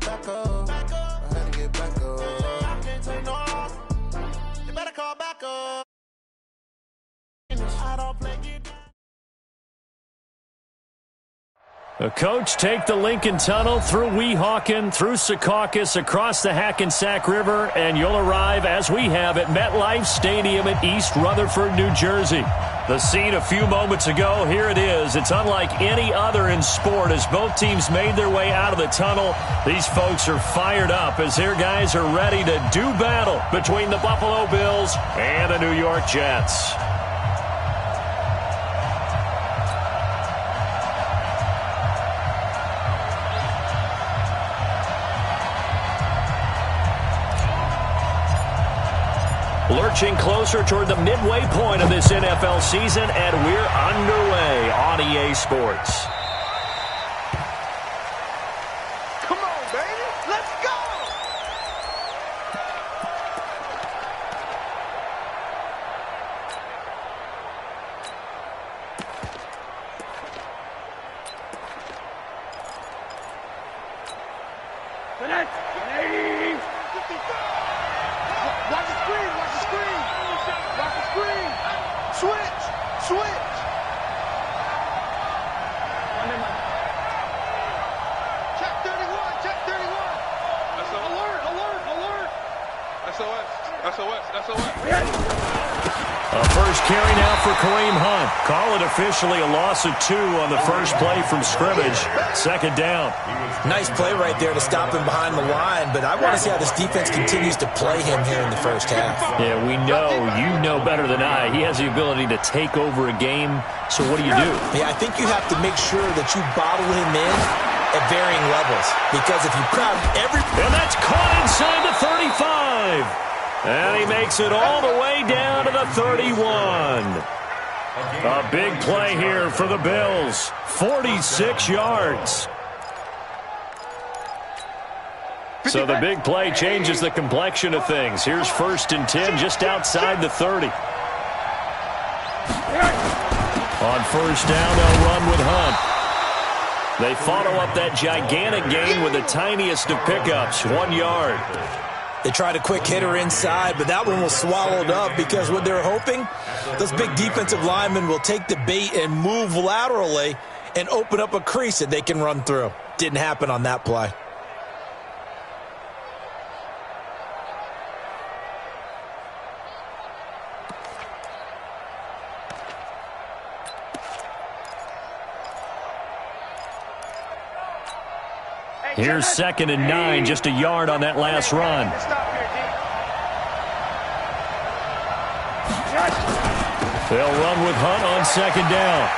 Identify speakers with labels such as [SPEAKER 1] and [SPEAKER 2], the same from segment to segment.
[SPEAKER 1] back up. I had to get back up. I can't take no loss. You better call back up. I don't play it down.
[SPEAKER 2] The coach take the Lincoln Tunnel through Weehawken, through Secaucus, across the Hackensack River, and you'll arrive, as we have, at MetLife Stadium in East Rutherford, New Jersey. The scene a few moments ago, here it is. It's unlike any other in sport as both teams made their way out of the tunnel. These folks are fired up as their guys are ready to do battle between the Buffalo Bills and the New York Jets. Lurching closer toward the midway point of this NFL season, and we're underway on EA Sports.
[SPEAKER 3] Come on, baby. Let's go. Watch the screen. Watch the screen. Watch the screen. Switch. Switch. Check 31. Check 31. Alert. Alert. Alert.
[SPEAKER 4] SOS. SOS. SOS.
[SPEAKER 2] A first carry now for Kareem Hunt. Call it officially a loss of 2 on the first play from scrimmage. Second down.
[SPEAKER 5] Nice play right there to stop him behind the line, but I want to see how this defense continues to play him here in the first half.
[SPEAKER 2] Yeah, we know, you know better than I, he has the ability to take over a game, so what do you do?
[SPEAKER 5] Yeah, I think you have to make sure that you bottle him in at varying levels, because if you crowd every...
[SPEAKER 2] And that's caught inside the 35. And he makes it all the way down to the 31. A big play here for the Bills. 46 yards. So the big play changes the complexion of things. Here's 1st and 10 just outside the 30. On first down, they'll run with Hunt. They follow up that gigantic gain with the tiniest of pickups, 1 yard.
[SPEAKER 5] They tried a quick hitter inside, but that one was swallowed up because what they're hoping, those big defensive linemen will take the bait and move laterally and open up a crease that they can run through. Didn't happen on that play.
[SPEAKER 2] Here's 2nd and 9, just a yard on that last run. They'll run with Hunt on 2nd down.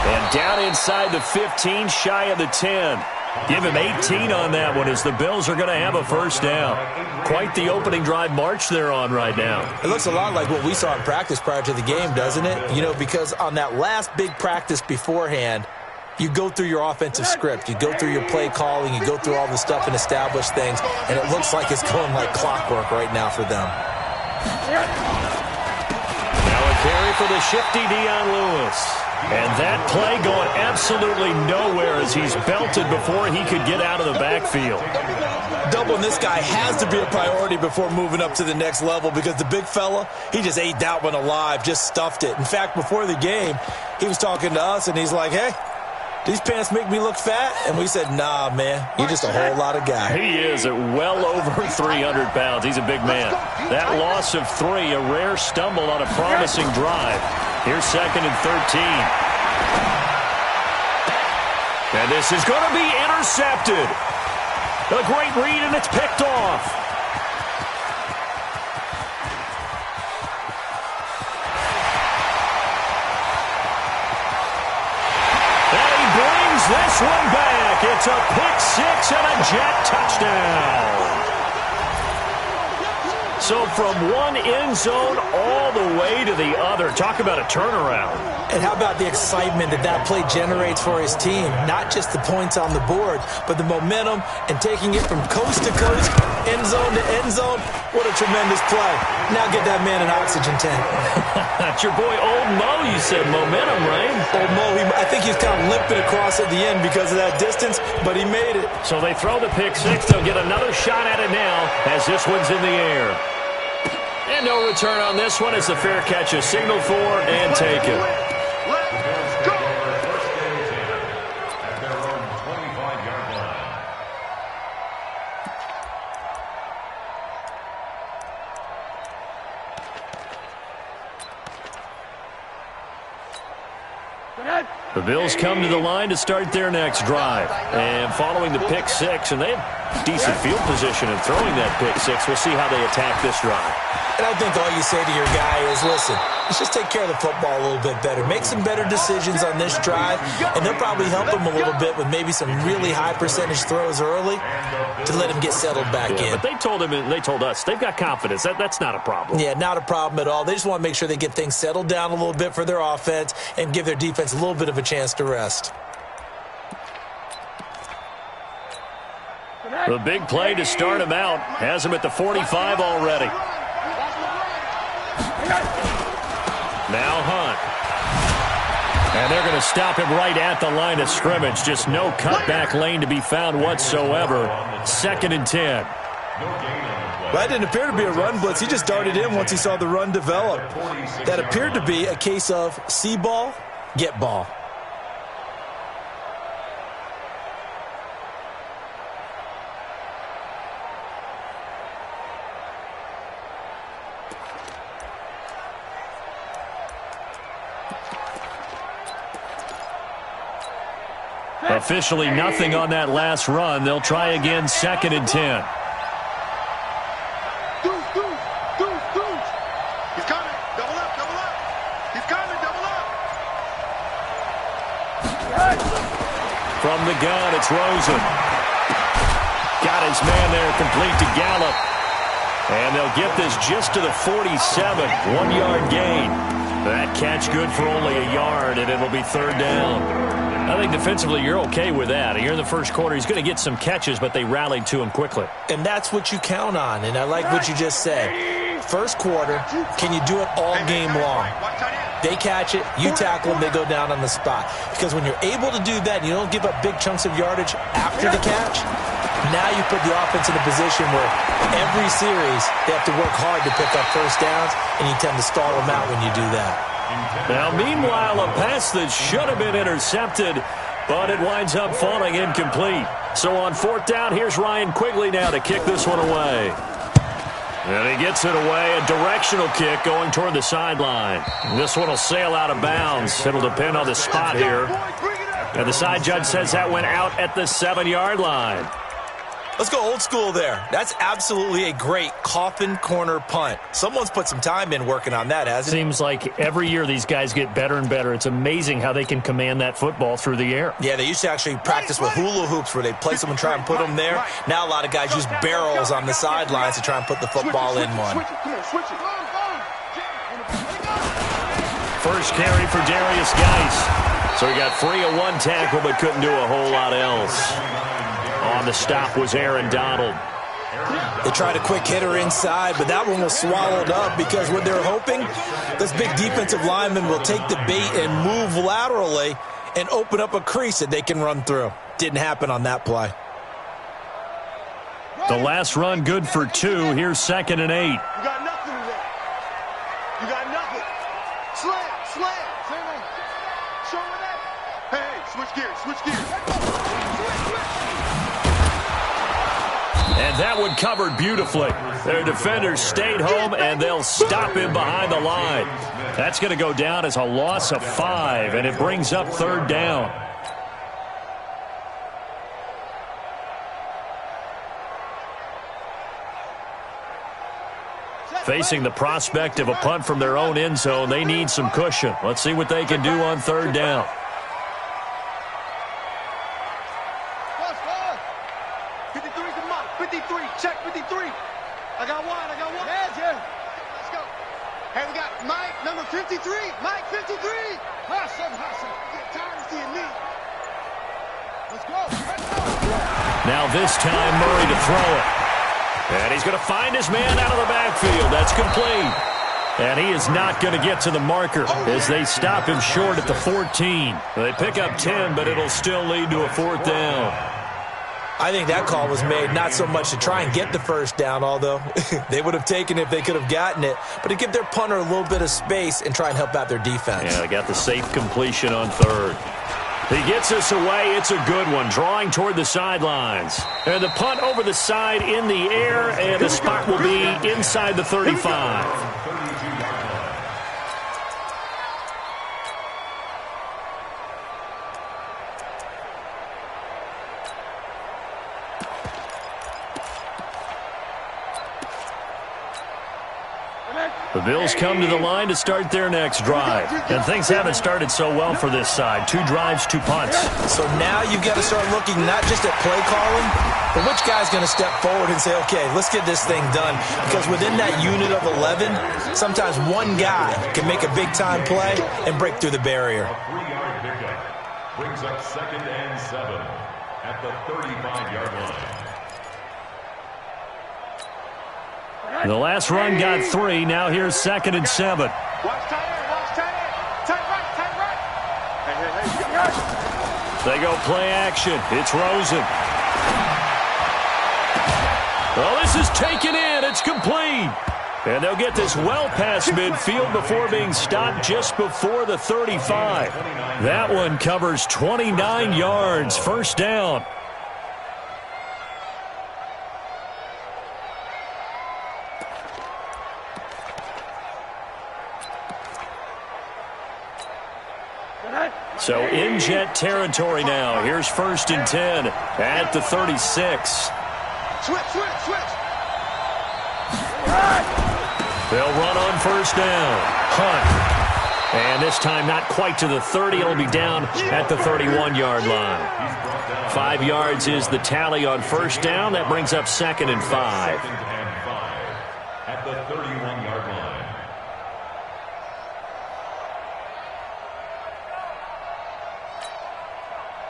[SPEAKER 2] And down inside the 15, shy of the 10. Give him 18 on that one as the Bills are going to have a first down. Quite the opening drive march they're on right now.
[SPEAKER 5] It looks a lot like what we saw in practice prior to the game, doesn't it? You know, because on that last big practice beforehand, you go through your offensive script. You go through your play calling. You go through all the stuff and establish things. And it looks like it's going like clockwork right now for them.
[SPEAKER 2] Now a carry for the shifty Dion Lewis. And that play going absolutely nowhere as he's belted before he could get out of the backfield.
[SPEAKER 5] Doubling this guy has to be a priority before moving up to the next level because the big fella, he just ate that one alive, just stuffed it. In fact, before the game, he was talking to us, and he's like, hey, these pants make me look fat? And we said, nah, man, you're just a whole lot of guy.
[SPEAKER 2] He is at well over 300 pounds. He's a big man. That loss of 3, a rare stumble on a promising drive. Here's 2nd and 13. And this is going to be intercepted. A great read, and it's picked off. This one back. It's a pick 6 and a Jet touchdown. So from one end zone all the way to the other. Talk about a turnaround.
[SPEAKER 5] And how about the excitement that that play generates for his team? Not just the points on the board, but the momentum and taking it from coast to coast, end zone to end zone. What a tremendous play. Now get that man an oxygen tank.
[SPEAKER 2] That's your boy Old Mo, you said. Momentum, right?
[SPEAKER 5] Old Mo, I think he's kind of limping across at the end because of that distance, but he made it.
[SPEAKER 2] So they throw the pick six. They'll get another shot at it now as this one's in the air. And no return on this one as the fair catch is signaled for and taken. The Bills come to the line to start their next drive. And following the pick six, and they have decent field position in throwing that pick six. We'll see how they attack this drive.
[SPEAKER 5] And I think all you say to your guy is, listen, let's just take care of the football a little bit better. Make some better decisions on this drive, and they'll probably help him a little bit with maybe some really high percentage throws early to let him get settled back in.
[SPEAKER 2] But they told him, and they told us, they've got confidence. That's not a problem.
[SPEAKER 5] Yeah, not a problem at all. They just want to make sure they get things settled down a little bit for their offense and give their defense a little bit of a chance to rest.
[SPEAKER 2] The big play to start him out has him at the 45 already. Now Hunt. And they're going to stop him right at the line of scrimmage. Just no cutback lane to be found whatsoever. 2nd and 10.
[SPEAKER 5] Well, that didn't appear to be a run blitz. He just darted in once he saw the run develop. That appeared to be a case of see ball, get ball.
[SPEAKER 2] Officially nothing on that last run. They'll try again, 2nd and 10.
[SPEAKER 3] Deuce. He's coming. Double up. He's coming. Double up.
[SPEAKER 2] From the gun, it's Rosen. Got his man there, complete to Gallup. And they'll get this just to the 47. 1-yard gain. That catch good for only a yard, and it'll be 3rd down. I think defensively you're okay with that. Here in the first quarter, he's going to get some catches, but they rallied to him quickly.
[SPEAKER 5] And that's what you count on, and I like what you just said. First quarter, can you do it all game long? They catch it, you tackle them, they go down on the spot. Because when you're able to do that, and you don't give up big chunks of yardage after the catch, now you put the offense in a position where every series they have to work hard to pick up first downs, and you tend to stall them out when you do that.
[SPEAKER 2] Now, meanwhile, a pass that should have been intercepted, but it winds up falling incomplete. So on 4th down, here's Ryan Quigley now to kick this one away. And he gets it away, a directional kick going toward the sideline. This one will sail out of bounds. It'll depend on the spot here. And the side judge says that went out at the 7-yard line.
[SPEAKER 5] Let's go old school there. That's absolutely a great coffin corner punt. Someone's put some time in working on that, hasn't it?
[SPEAKER 2] Seems like every year these guys get better and better. It's amazing how they can command that football through the air.
[SPEAKER 5] Yeah, they used to actually practice with hula hoops where they place them and try and put them there. Now a lot of guys use barrels on the sidelines to try and put the football in one.
[SPEAKER 2] First carry for Darius Geis. So he got free of one tackle but couldn't do a whole lot else. On the stop was Aaron Donald.
[SPEAKER 5] They tried a quick hitter inside, but that one was swallowed up because what they're hoping, this big defensive lineman will take the bait and move laterally and open up a crease that they can run through. Didn't happen on that play.
[SPEAKER 2] The last run good for 2. Here's 2nd and 8.
[SPEAKER 3] You got nothing today. You got nothing. Slam. Show me that. Hey, switch gears.
[SPEAKER 2] And that one covered beautifully. Their defenders stayed home, and they'll stop him behind the line. That's going to go down as a loss of 5, and it brings up 3rd down. Facing the prospect of a punt from their own end zone, they need some cushion. Let's see what they can do on 3rd down.
[SPEAKER 3] I got one.
[SPEAKER 6] Yeah. Let's go. Hey, we got Mike, number 53. Mike, 53. Hustle. Get tired of seeing me. Let's go.
[SPEAKER 2] Now this time, Murray to throw it. And he's going to find his man out of the backfield. That's complete. And he is not going to get to the marker as they stop him short at the 14. They pick up 10, but it'll still lead to a 4th down.
[SPEAKER 5] I think that call was made not so much to try and get the first down, although they would have taken it if they could have gotten it, but to give their punter a little bit of space and try and help out their defense.
[SPEAKER 2] Yeah, they got the safe completion on 3rd. He gets us away. It's a good one, drawing toward the sidelines. And the punt over the side in the air, and the spot will be inside the 35. The Bills come to the line to start their next drive. And things haven't started so well for this side. 2 drives, 2 punts.
[SPEAKER 5] So now you've got to start looking not just at play calling, but which guy's going to step forward and say, okay, let's get this thing done. Because within that unit of 11, sometimes one guy can make a big-time play and break through the barrier.
[SPEAKER 7] A 3-yard pickup brings up 2nd and 7 at the 35-yard line.
[SPEAKER 2] The last run got 3. Now here's 2nd and 7.
[SPEAKER 3] Watch tight end. Tight right. Hey.
[SPEAKER 2] They go play action. It's Rosen. Oh, this is taken in. It's complete. And they'll get this well past midfield before being stopped just before the 35. That one covers 29 yards. 1st down. So in Jet territory now. Here's 1st and 10 at the 36.
[SPEAKER 6] Switch.
[SPEAKER 2] They'll run on 1st down. Hunt. And this time not quite to the 30. It'll be down at the 31-yard line. 5 yards is the tally on 1st down. That brings up 2nd and 5.
[SPEAKER 7] At the 31-yard line.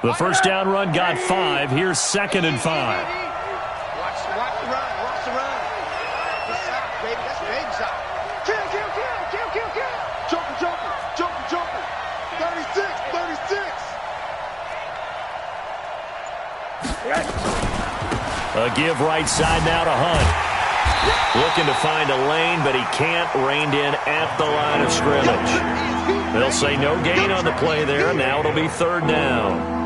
[SPEAKER 2] The 1st down run got 5. Here's 2nd and 5.
[SPEAKER 6] Watch the run. Good shot, baby. That's a baby shot. Kill. Joker. 36.
[SPEAKER 2] A give right side now to Hunt. Looking to find a lane, but he can't. Reined in at the line of scrimmage. They'll say no gain on the play there. Now it'll be 3rd down.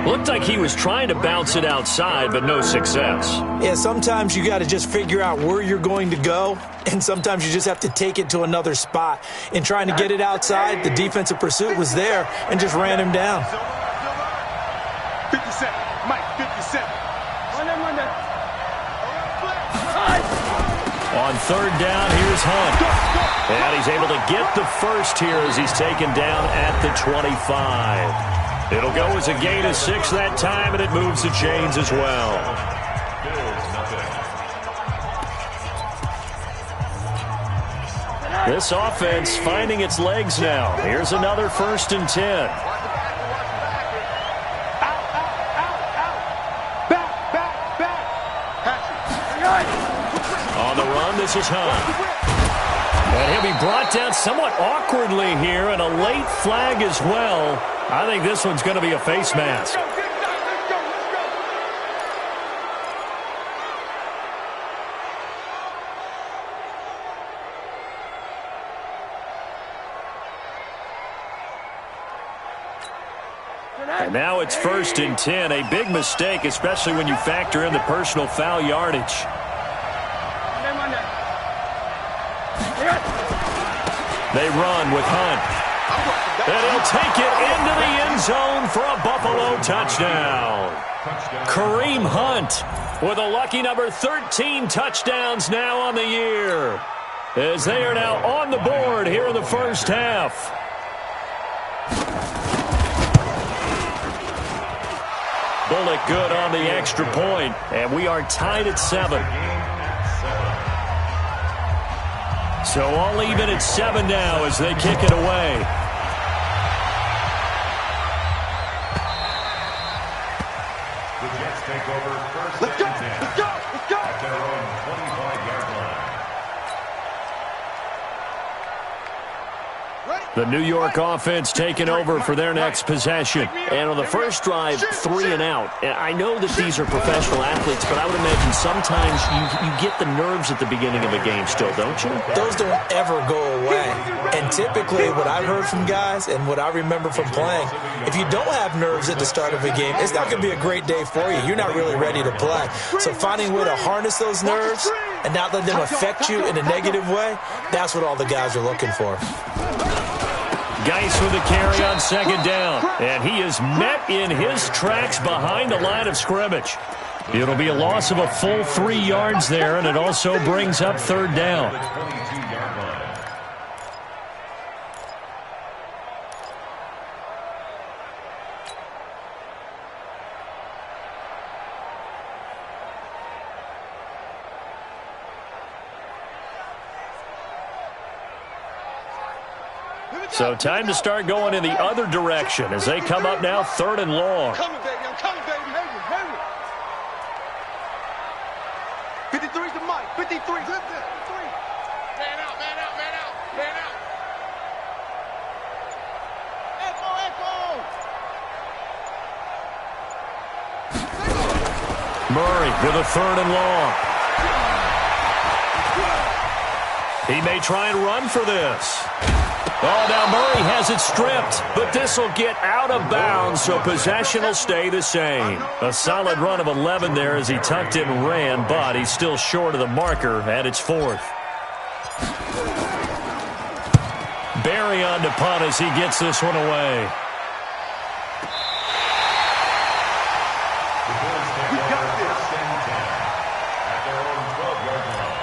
[SPEAKER 2] Looked like he was trying to bounce it outside, but no success.
[SPEAKER 5] Yeah, sometimes you got to just figure out where you're going to go, and sometimes you just have to take it to another spot. In trying to get it outside, the defensive pursuit was there and just ran him down.
[SPEAKER 3] 57. Mike, 57.
[SPEAKER 2] On 3rd down, here's Hunt. And he's able to get the first here as he's taken down at the 25. It'll go as a gain of 6 that time, and it moves the chains as well. This offense finding its legs now. Here's another 1st and 10. On the run, this is Hunt. And he'll be brought down somewhat awkwardly here, and a late flag as well. I think this one's going to be a face mask. And now it's 1st and 10. A big mistake, especially when you factor in the personal foul yardage. They run with Hunt. And he'll take it into the end zone for a Buffalo touchdown. Kareem Hunt with a lucky number 13 touchdowns now on the year, as they are now on the board here in the 1st half. Bullock good on the extra point, and we are tied at 7. So all even at 7 now as they kick it away.
[SPEAKER 7] The Jets take over first
[SPEAKER 6] Let's go,
[SPEAKER 7] and 10
[SPEAKER 6] let's go, let's go.
[SPEAKER 7] at their own 25-yard line.
[SPEAKER 2] The New York offense taking over for their next possession. And on the first drive, 3 and out. And I know that these are professional athletes, but I would imagine sometimes you get the nerves at the beginning of a game still, don't you?
[SPEAKER 5] Those don't ever go away. And typically what I've heard from guys and what I remember from playing, if you don't have nerves at the start of a game, it's not going to be a great day for you. You're not really ready to play. So finding a way to harness those nerves and not let them affect you in a negative way, that's what all the guys are looking for.
[SPEAKER 2] Geis with the carry on second down. And he is met in his tracks behind the line of scrimmage. It'll be a loss of a full 3 yards there, and it also brings up third down. So time to start going in the other direction as they come up now 3rd and long.
[SPEAKER 6] I'm coming, baby. I'm coming, baby. Hurry, hurry. 53's the mic. 53. Good there. 53. Man out, man out, man out, man out. Echo, echo.
[SPEAKER 2] Murray with a 3rd and long. He may try and run for this. Oh, now Murray has it stripped, but this will get out of bounds, so possession will stay the same. A solid run of 11 there as he tucked it and ran, but he's still short of the marker, and it's 4th. Barry on to punt as he gets this one away.
[SPEAKER 3] We got this.
[SPEAKER 7] At their own 12-yard line.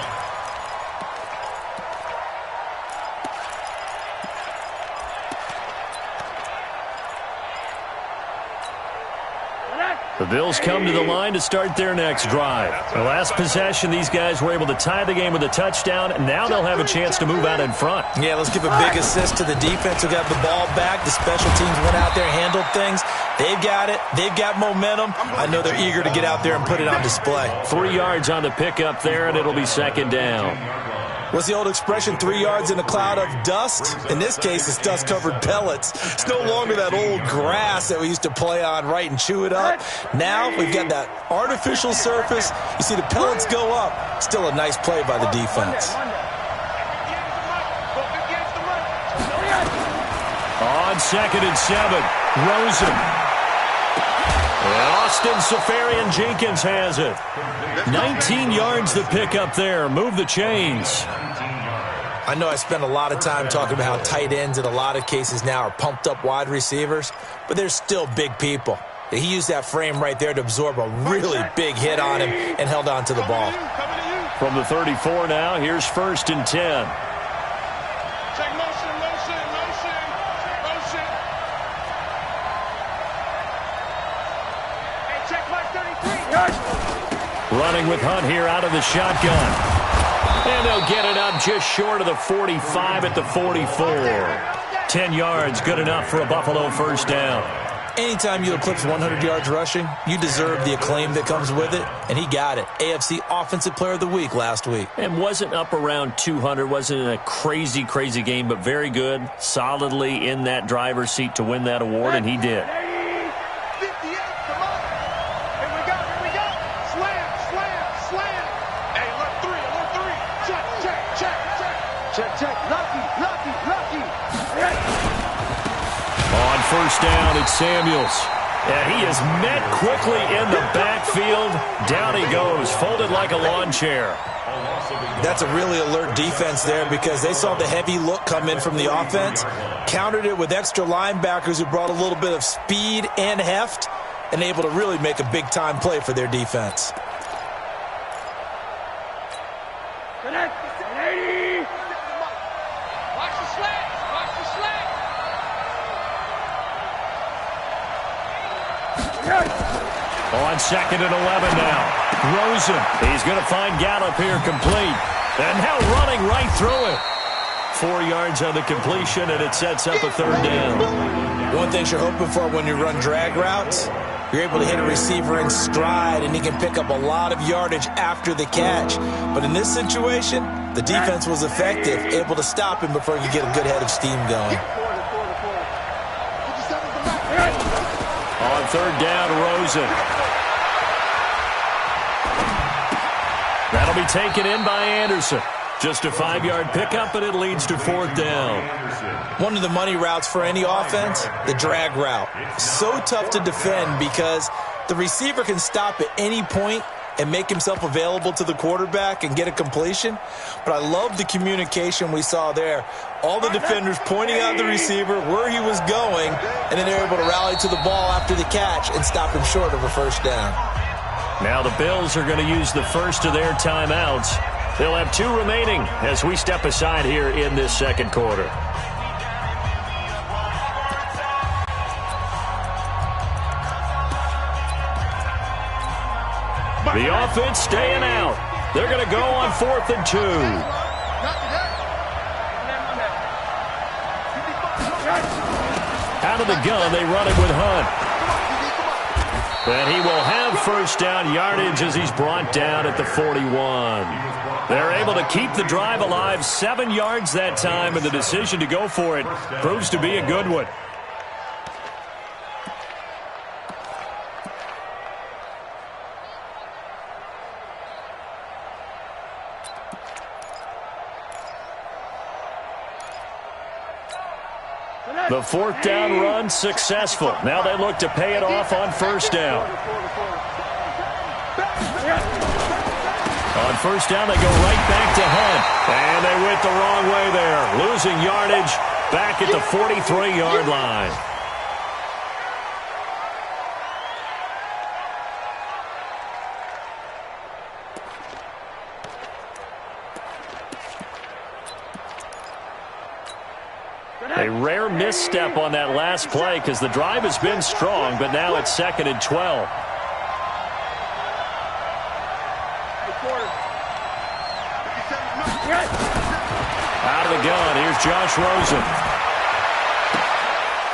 [SPEAKER 2] The Bills come to the line to start their next drive. The last possession, these guys were able to tie the game with a touchdown, and now they'll have a chance to move out in front.
[SPEAKER 5] Yeah, let's give a big assist to the defense who got the ball back. The special teams went out there, handled things. They've got it. They've got momentum. I know they're eager to get out there and put it on display.
[SPEAKER 2] 3 yards on the pickup there, and it'll be second down.
[SPEAKER 5] What's the old expression, 3 yards in a cloud of dust? In this case, it's dust-covered pellets. It's no longer that old grass that we used to play on, right, and chew it up. Now we've got that artificial surface. You see the pellets go up. Still a nice play by the defense.
[SPEAKER 2] On 2nd and 7, Rosen. Austin Safarian-Jenkins has it. 19 yards to pick up there. Move the chains.
[SPEAKER 5] I know I spend a lot of time talking about how tight ends in a lot of cases now are pumped up wide receivers, but they're still big people. He used that frame right there to absorb a really big hit on him and held on to the ball.
[SPEAKER 2] From the 34 now, here's 1st and 10.
[SPEAKER 6] Check motion, motion, motion, motion. Hey, check mark 33.
[SPEAKER 2] Running with Hunt here out of the shotgun. And they'll get it up just short of the 45 at the 44. 10 yards, good enough for a Buffalo first down.
[SPEAKER 5] Anytime you eclipse 100 yards rushing, you deserve the acclaim that comes with it, and he got it. AFC Offensive Player of the Week last week.
[SPEAKER 2] And wasn't up around 200, wasn't in a crazy, crazy game, but very good, solidly in that driver's seat to win that award, and he did.
[SPEAKER 6] 58, come on. Here we go, here we go. Slam, slam, slam. Hey, left 3, left 3. Check, check, check, check. Check, check. Lucky, lucky, lucky.
[SPEAKER 2] On first down, it's Samuels. And he is met quickly in the backfield. Down he goes, folded like a lawn chair.
[SPEAKER 5] That's a really alert defense there because they saw the heavy look come in from the offense, countered it with extra linebackers who brought a little bit of speed and heft, and able to really make a big-time play for their defense.
[SPEAKER 6] Connect. 80. Watch the slant. Watch the slant.
[SPEAKER 2] On 2nd and 11 now. Rosen. He's going to find Gallup here complete. And now running right through it. 4 yards on the completion, and it sets up a third down.
[SPEAKER 5] One thing you're hoping for when you run drag routes, you're able to hit a receiver in stride, and he can pick up a lot of yardage after the catch. But in this situation, the defense was effective, able to stop him before he could get a good head of steam going.
[SPEAKER 2] On third down, Rosen. That'll be taken in by Anderson. Just a 5-yard pickup, and it leads to fourth down.
[SPEAKER 5] One of the money routes for any offense, the drag route. So tough to defend because the receiver can stop at any point and make himself available to the quarterback and get a completion. But I love the communication we saw there. All the defenders pointing out the receiver, where he was going, and then they're able to rally to the ball after the catch and stop him short of a first down.
[SPEAKER 2] Now the Bills are going to use the first of their timeouts. They'll have 2 remaining as we step aside here in this second quarter. The offense staying out. They're going to go on 4th and 2. Out of the gun, they run it with Hunt. And he will have first down yardage as he's brought down at the 41. They're able to keep the drive alive, 7 yards that time, and the decision to go for it proves to be a good one. The 4th down run successful. Now they look to pay it off on first down. On first down, they go right back to Hunt. And they went the wrong way there. Losing yardage back at the 43-yard line. A rare misstep on that last play because the drive has been strong, but now it's 2nd and 12. Out of the gun, here's Josh Rosen.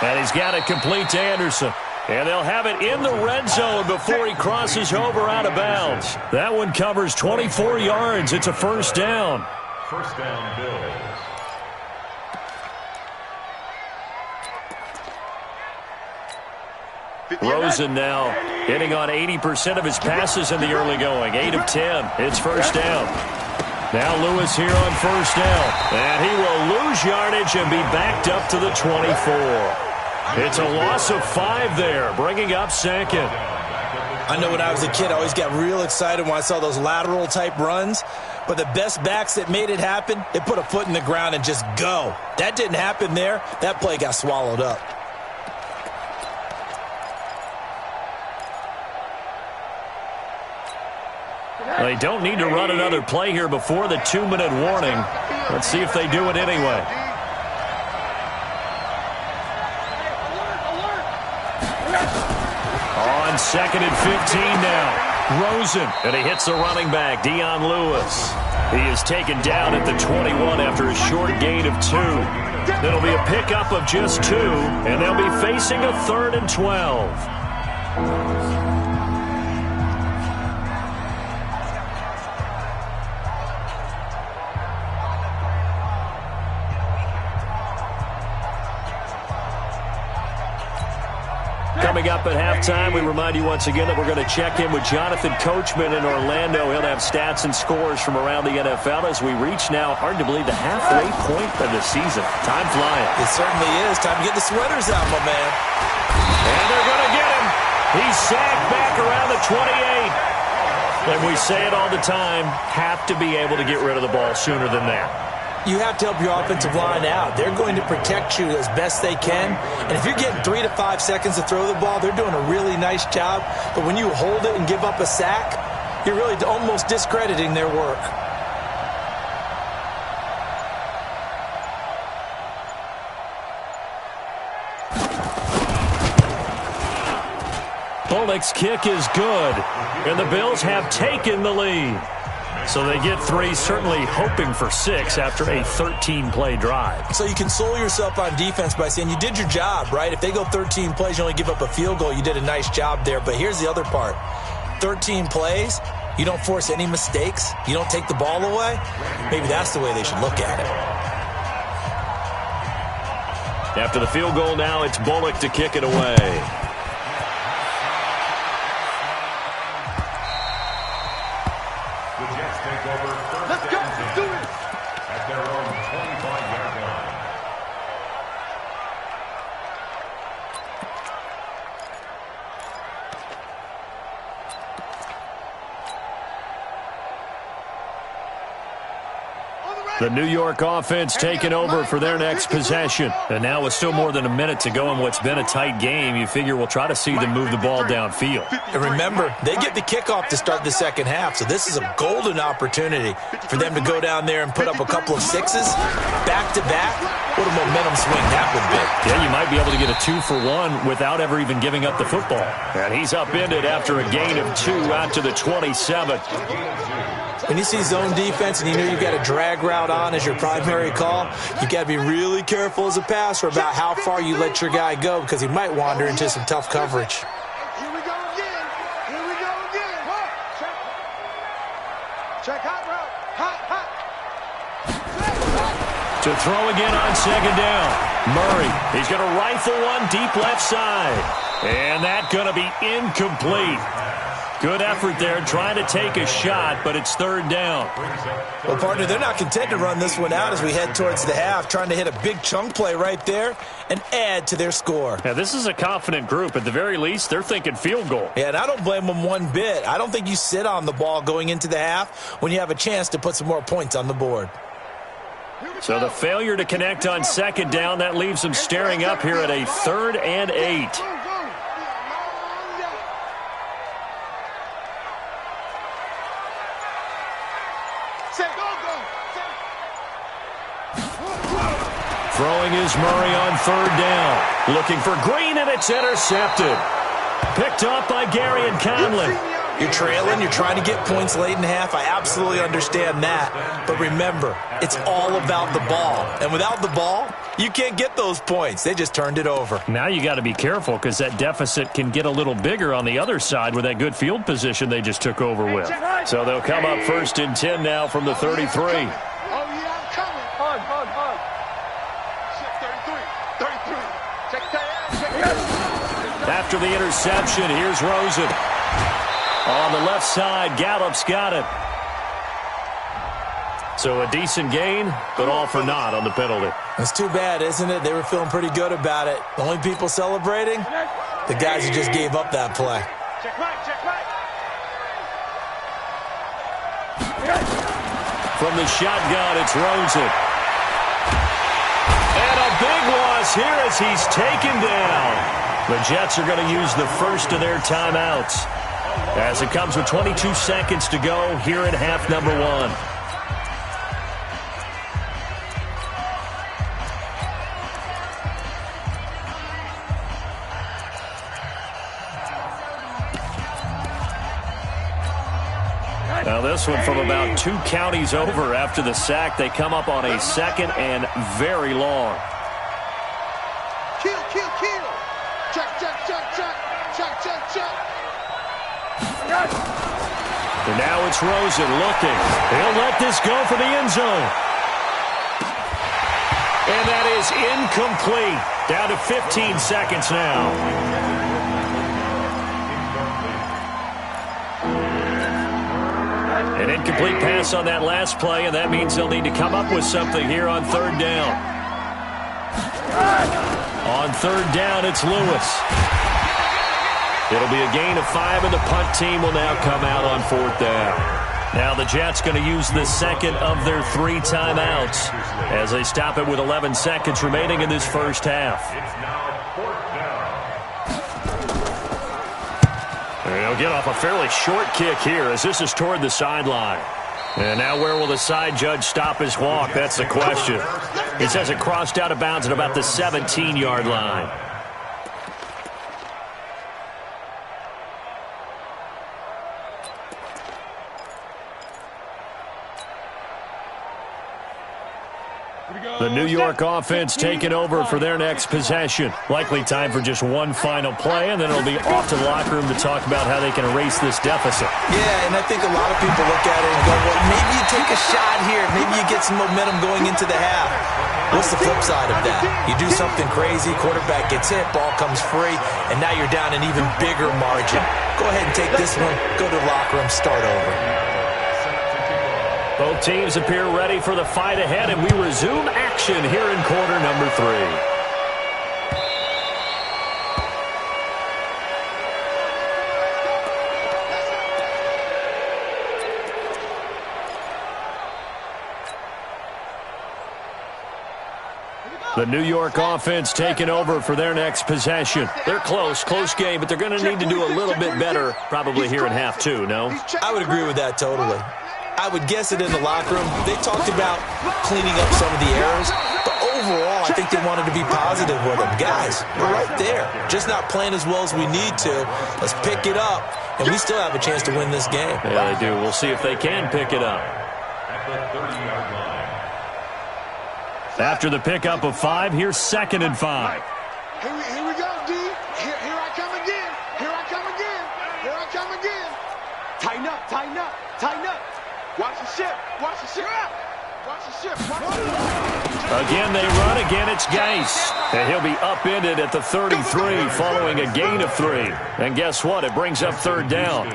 [SPEAKER 2] And he's got it complete to Anderson. And they'll have it in the red zone before he crosses over out of bounds. That one covers 24 yards. It's a first down.
[SPEAKER 7] First down, Bills.
[SPEAKER 2] Rosen now hitting on 80% of his passes in the early going. 8 of 10. It's first down. Now Lewis here on first down. And he will lose yardage and be backed up to the 24. It's a loss of 5 there, bringing up 2nd.
[SPEAKER 5] I know when I was a kid, I always got real excited when I saw those lateral-type runs. But the best backs that made it happen, they put a foot in the ground and just go. That didn't happen there. That play got swallowed up.
[SPEAKER 2] They don't need to run another play here before the 2-minute warning. Let's see if they do it anyway. On 2nd and 15 now. Rosen, and he hits the running back, Dion Lewis. He is taken down at the 21 after a short gain of 2. It'll be a pickup of just 2, and they'll be facing a 3rd and 12. Coming up at halftime, we remind you once again that we're going to check in with Jonathan Coachman in Orlando. He'll have stats and scores from around the NFL as we reach now, hard to believe, the halfway point of the season. Time flying.
[SPEAKER 5] It certainly is. Time to get the sweaters out, my man.
[SPEAKER 2] And they're going to get him. He's sacked back around the 28. And we say it all the time, have to be able to get rid of the ball sooner than that.
[SPEAKER 5] You have to help your offensive line out. They're going to protect you as best they can. And if you're getting 3 to 5 seconds to throw the ball, they're doing a really nice job. But when you hold it and give up a sack, you're really almost discrediting their work.
[SPEAKER 2] Polnick's kick is good, and the Bills have taken the lead. So they get 3, certainly hoping for 6 after a 13-play drive.
[SPEAKER 5] So you console yourself on defense by saying you did your job, right? If they go 13 plays, you only give up a field goal, you did a nice job there. But here's the other part. 13 plays, you don't force any mistakes, you don't take the ball away. Maybe that's the way they should look at it.
[SPEAKER 2] After the field goal now, it's Bullock to kick it away.
[SPEAKER 3] Let's go. Let's do it.
[SPEAKER 7] At their own 25-yard line.
[SPEAKER 2] The New York offense taking over for their next possession. And now with still more than a minute to go in what's been a tight game, you figure we'll try to see them move the ball downfield.
[SPEAKER 5] And remember, they get the kickoff to start the second half, so this is a golden opportunity for them to go down there and put up a couple of sixes back-to-back. What a momentum swing that would be.
[SPEAKER 2] Yeah, you might be able to get a 2-for-1 without ever even giving up the football. And he's upended after a gain of 2 out to the 27.
[SPEAKER 5] When you see zone defense and you know you've got a drag route on as your primary call, you got to be really careful as a passer about how far you let your guy go because he might wander into some tough coverage.
[SPEAKER 3] Here we go again. Here we go again. Check. Check hot route. Hot.
[SPEAKER 2] To throw again on second down. Murray, he's going to rifle one deep left side. And that's going to be incomplete. Good effort there, trying to take a shot, but it's third down.
[SPEAKER 5] Well, partner, they're not content to run this one out as we head towards the half, trying to hit a big chunk play right there and add to their score.
[SPEAKER 2] Yeah, this is a confident group. At the very least, they're thinking field goal.
[SPEAKER 5] Yeah, and I don't blame them one bit. I don't think you sit on the ball going into the half when you have a chance to put some more points on the board.
[SPEAKER 2] So the failure to connect on second down, that leaves them staring up here at a 3rd and 8. Throwing is Murray on 3rd down. Looking for Green, and it's intercepted. Picked up by Gary and Conley.
[SPEAKER 5] You're trailing. You're trying to get points late in half. I absolutely understand that. But remember, it's all about the ball. And without the ball, you can't get those points. They just turned it over.
[SPEAKER 2] Now you got to be careful because that deficit can get a little bigger on the other side with that good field position they just took over with. So they'll come up 1st and 10 now from the 33.
[SPEAKER 3] Oh, yeah, I'm coming. Hard. 33. Check that.
[SPEAKER 2] After the interception, here's Rosen. On the left side, Gallup's got it. So a decent gain, but all for naught on the penalty.
[SPEAKER 5] It's too bad, isn't it? They were feeling pretty good about it. The only people celebrating, the guys who just gave up that play.
[SPEAKER 3] Check right.
[SPEAKER 2] From the shotgun, it's Rosen. And a big loss here as he's taken down. The Jets are going to use the first of their timeouts as it comes with 22 seconds to go here in half number 1. Now this one from about 2 counties over after the sack. They come up on a 2nd and very long.
[SPEAKER 3] Kill. Check.
[SPEAKER 2] And now it's Rosen looking. He'll let this go for the end zone. And that is incomplete. Down to 15 seconds now. An incomplete pass on that last play, and that means they'll need to come up with something here on 3rd down. On 3rd down, it's Lewis. It'll be a gain of 5, and the punt team will now come out on 4th down. Now the Jets going to use the second of their 3 timeouts as they stop it with 11 seconds remaining in this first half.
[SPEAKER 7] It's now 4th down.
[SPEAKER 2] And they'll get off a fairly short kick here as this is toward the sideline. And now where will the side judge stop his walk? That's the question. He says it crossed out of bounds at about the 17-yard line. The New York offense taking over for their next possession. Likely time for just one final play, and then it'll be off to the locker room to talk about how they can erase this deficit.
[SPEAKER 5] Yeah, and I think a lot of people look at it and go, well, maybe you take a shot here. Maybe you get some momentum going into the half. What's the flip side of that? You do something crazy, quarterback gets hit, ball comes free, and now you're down an even bigger margin. Go ahead and take this one, go to the locker room, start over.
[SPEAKER 2] Both teams appear ready for the fight ahead, and we resume action here in quarter number 3. The New York offense taking over for their next possession. They're close game, but they're going to need to do a little bit better probably here in half 2, no?
[SPEAKER 5] I would agree with that totally. I would guess it in the locker room. They talked about cleaning up some of the errors, but overall, I think they wanted to be positive with them. Guys, we're right there. Just not playing as well as we need to. Let's pick it up, and we still have a chance to win this game.
[SPEAKER 2] Yeah, they do. We'll see if they can pick it up. After the pickup of 5, here's 2nd and 5.
[SPEAKER 3] Here we go, D. Here I come again. Here I come again. Here I come again.
[SPEAKER 6] Tighten up, tighten up, tighten up. Watch the ship, watch the ship. Watch the ship, watch the ship.
[SPEAKER 2] Again, they run. Again, it's Geis. And he'll be upended at the 33 following a gain of 3. And guess what? It brings up 3rd down.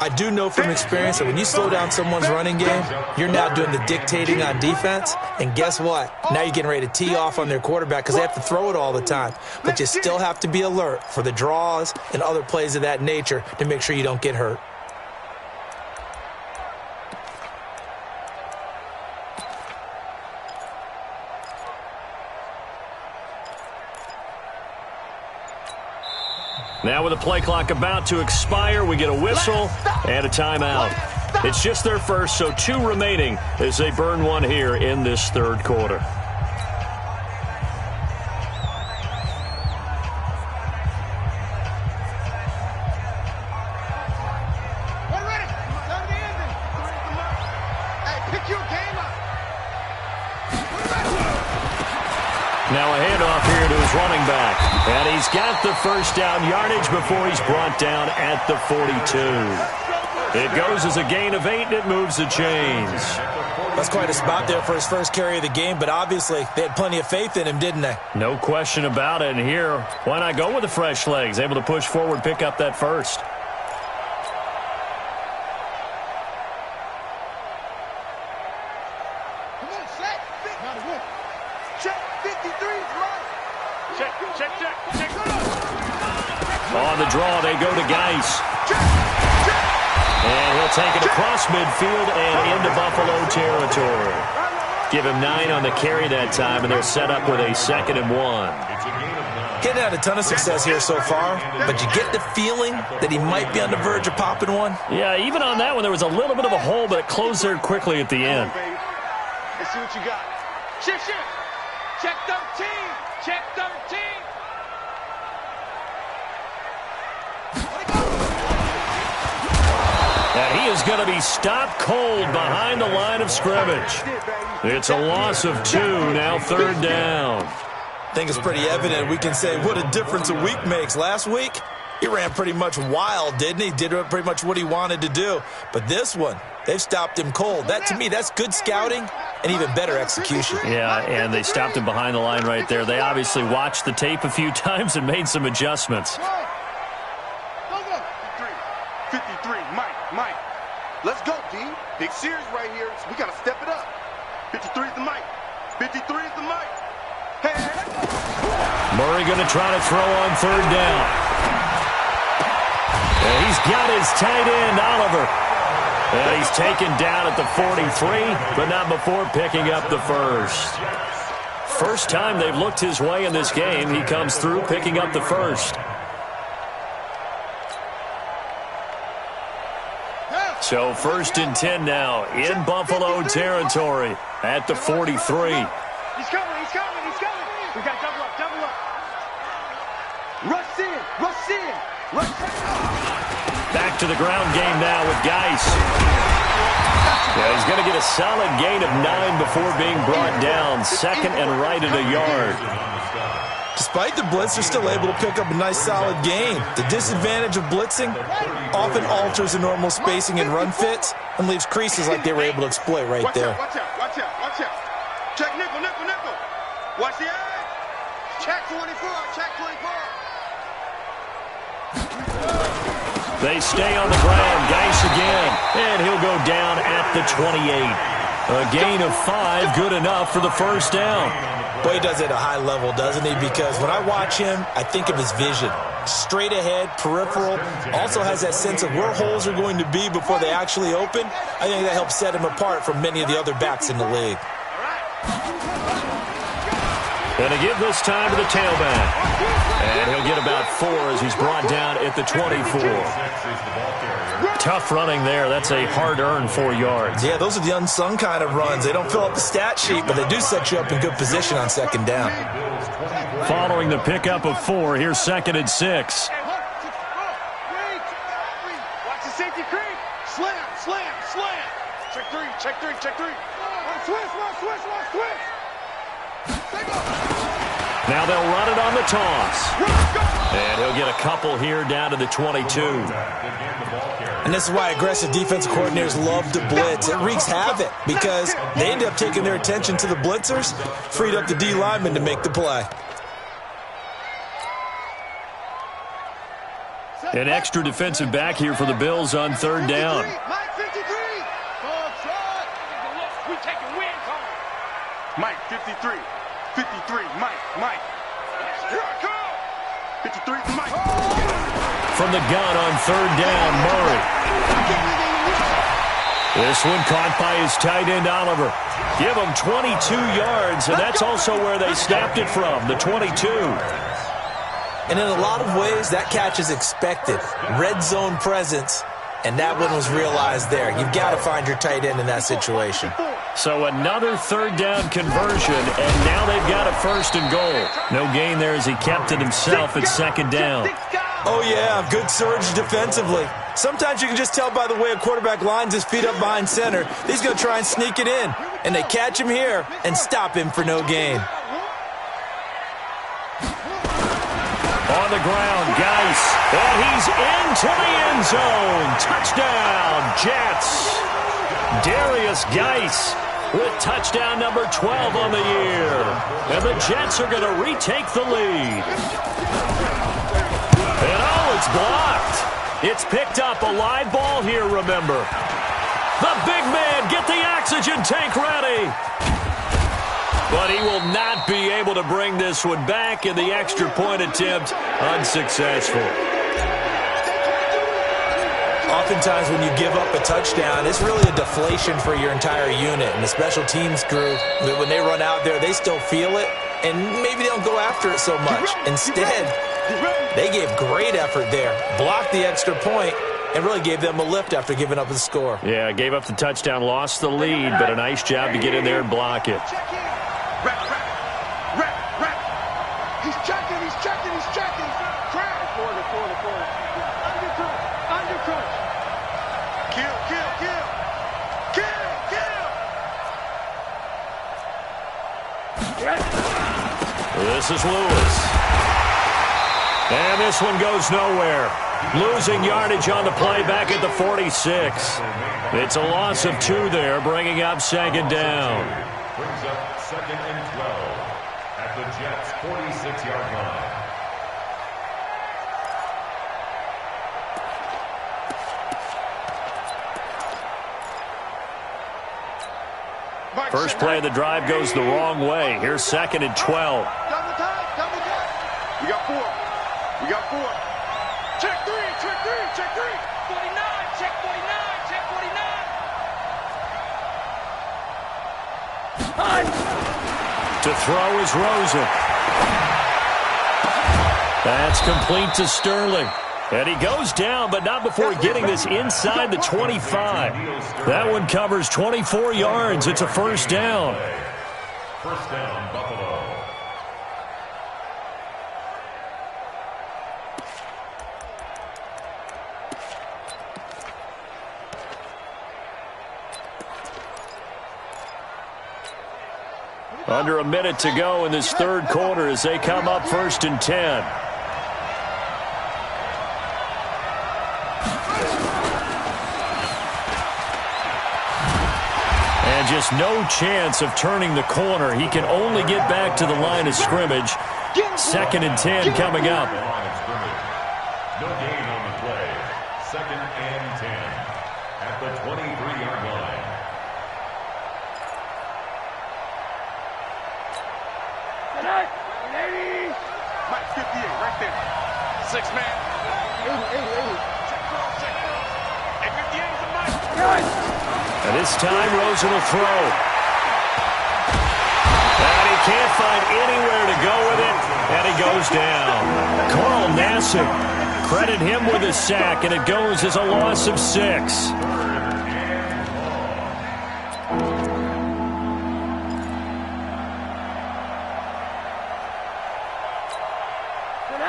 [SPEAKER 5] I do know from experience that when you slow down someone's running game, you're now doing the dictating on defense. And guess what? Now you're getting ready to tee off on their quarterback because they have to throw it all the time. But you still have to be alert for the draws and other plays of that nature to make sure you don't get hurt.
[SPEAKER 2] Now with the play clock about to expire, we get a whistle and a timeout. It's just their first, so 2 remaining as they burn one here in this 3rd quarter.
[SPEAKER 3] We're ready. Turn the engine. Hey, pick your game up.
[SPEAKER 2] Now a handoff here to his running back. And he's got the first down yardage before he's brought down at the 42. It goes as a gain of 8, and it moves the chains.
[SPEAKER 5] That's quite a spot there for his first carry of the game, but obviously they had plenty of faith in him, didn't they?
[SPEAKER 2] No question about it. And here, why not go with the fresh legs? Able to push forward, pick up that first.
[SPEAKER 3] Come on, set. Check 53's right.
[SPEAKER 6] Check.
[SPEAKER 2] On the draw, they go to Geis. And he'll take it across midfield and into Buffalo territory. Give him 9 on the carry that time, and they're set up with a 2nd and 1.
[SPEAKER 5] Getting had a ton of success here so far, but you get the feeling that he might be on the verge of popping one.
[SPEAKER 2] Yeah, even on that one, there was a little bit of a hole, but it closed there quickly at the end.
[SPEAKER 6] Let's see what you got. Check 13. Check 13.
[SPEAKER 2] And he is going to be stopped cold behind the line of scrimmage. It's a loss of 2, now 3rd down.
[SPEAKER 5] I think it's pretty evident we can say what a difference a week makes. Last week, he ran pretty much wild, didn't he? Did pretty much what he wanted to do. But this one, they've stopped him cold. That, to me, that's good scouting and even better execution.
[SPEAKER 2] Yeah, and they stopped him behind the line right there. They obviously watched the tape a few times and made some adjustments.
[SPEAKER 6] 53, Mike. Let's go, D. Big series right here, so we got to step it up. 53 is the Mike. 53 is the Mike. Hey.
[SPEAKER 2] Murray going to try to throw on 3rd down. And he's got his tight end, Oliver. And he's taken down at the 43, but not before picking up the first. First time they've looked his way in this game, he comes through picking up the first. So 1st and 10 now in Buffalo territory at the 43.
[SPEAKER 3] He's coming. We got double up.
[SPEAKER 6] Rush in.
[SPEAKER 2] Back to the ground game now with Geis. Yeah, he's going to get a solid gain of 9 before being brought down. Second and right at a yard.
[SPEAKER 5] Despite the blitz, they're still able to pick up a nice solid gain. The disadvantage of blitzing often alters the normal spacing and run fits and leaves creases like they were able to exploit right there.
[SPEAKER 6] Watch out, watch out, watch out. Check nickel, nickel, nickel. Watch the eye. Check 24, check 24.
[SPEAKER 2] They stay on the ground. Geis again. And he'll go down at the 28. A gain of 5, good enough for the first down.
[SPEAKER 5] Boy, he does it at a high level, doesn't he? Because when I watch him, I think of his vision. Straight ahead, peripheral, also has that sense of where holes are going to be before they actually open. I think that helps set him apart from many of the other backs in the league.
[SPEAKER 2] Going to give this time to the tailback. And he'll get about 4 as he's brought down at the 24. Tough running there. That's a hard-earned 4 yards.
[SPEAKER 5] Yeah, those are the unsung kind of runs. They don't fill up the stat sheet, but they do set you up in good position on second down.
[SPEAKER 2] Following the pickup of 4, here's second and 6.
[SPEAKER 6] Watch the safety creep. Slam, slam, slam. Check 3, check 3, check 3. Switch, switch, switch.
[SPEAKER 2] Now they'll run it on the toss. And he'll get a couple here down to the 22.
[SPEAKER 5] And this is why aggressive defensive coordinators love to blitz. It wreaks havoc because they end up taking their attention to the blitzers, freed up the D lineman to make the play.
[SPEAKER 2] An extra defensive back here for the Bills on third down.
[SPEAKER 6] Mike 53. We taking win call. Mike 53. 53, Mike. Here I come. 53, Mike.
[SPEAKER 2] From the gun on third down, Murray. This one caught by his tight end, Oliver. Give him 22 yards, and that's also where they snapped it from, the 22.
[SPEAKER 5] And in a lot of ways, that catch is expected. Red zone presence, and that one was realized there. You've got to find your tight end in that situation.
[SPEAKER 2] So another third down conversion, and now they've got a first and goal. No gain there as he kept it himself at second down.
[SPEAKER 5] Oh, yeah, good surge defensively. Sometimes you can just tell by the way a quarterback lines his feet up behind center. He's going to try and sneak it in, and they catch him here and stop him for no gain.
[SPEAKER 2] On the ground, Geis, and he's into the end zone. Touchdown, Jets. Darius Geis with touchdown number 12 on the year. And the Jets are going to retake the lead. And oh, it's blocked. It's picked up. A live ball here, remember. The big man, get the oxygen tank ready. But he will not be able to bring this one back, and the extra point attempt unsuccessful.
[SPEAKER 5] Oftentimes when you give up a touchdown, it's really a deflation for your entire unit. And the special teams group, when they run out there, they still feel it, and maybe they don't go after it so much. Instead, they gave great effort there, blocked the extra point, and really gave them a lift after giving up the score.
[SPEAKER 2] Yeah, gave up the touchdown, lost the lead, but a nice job to get in there and block it.
[SPEAKER 6] Rap. He's checking. Crowd. Corner. Undercut. Kill.
[SPEAKER 2] This is Lewis. And this one goes nowhere. Losing yardage on the play back at the 46. It's a loss of 2 there, bringing up second down.
[SPEAKER 7] Brings up second and 12 at the Jets' 46-yard line.
[SPEAKER 2] First play of the drive goes the wrong way. Here's second and 12.
[SPEAKER 6] Double time. We got 4. Check 3. 49. Check 49.
[SPEAKER 2] To throw is Rosen. That's complete to Sterling. And he goes down, but not before getting this inside the 25. That one covers 24 yards. It's a first down.
[SPEAKER 7] First down, Buffalo.
[SPEAKER 2] Under a minute to go in this third quarter as they come up 1st and 10. And just no chance of turning the corner. He can only get back to the line of scrimmage. 2nd and 10 coming up.
[SPEAKER 7] No gain on the play. 2nd and 10 at the 23-yard line.
[SPEAKER 6] Mike 58, right there. 6 man. 80. Check cross. Hey, 58 is a Mike.
[SPEAKER 2] And this time, Rosen will throw. And he can't find anywhere to go with it, and he goes down. Carl Nassib, credit him with a sack, and it goes as a loss of 6.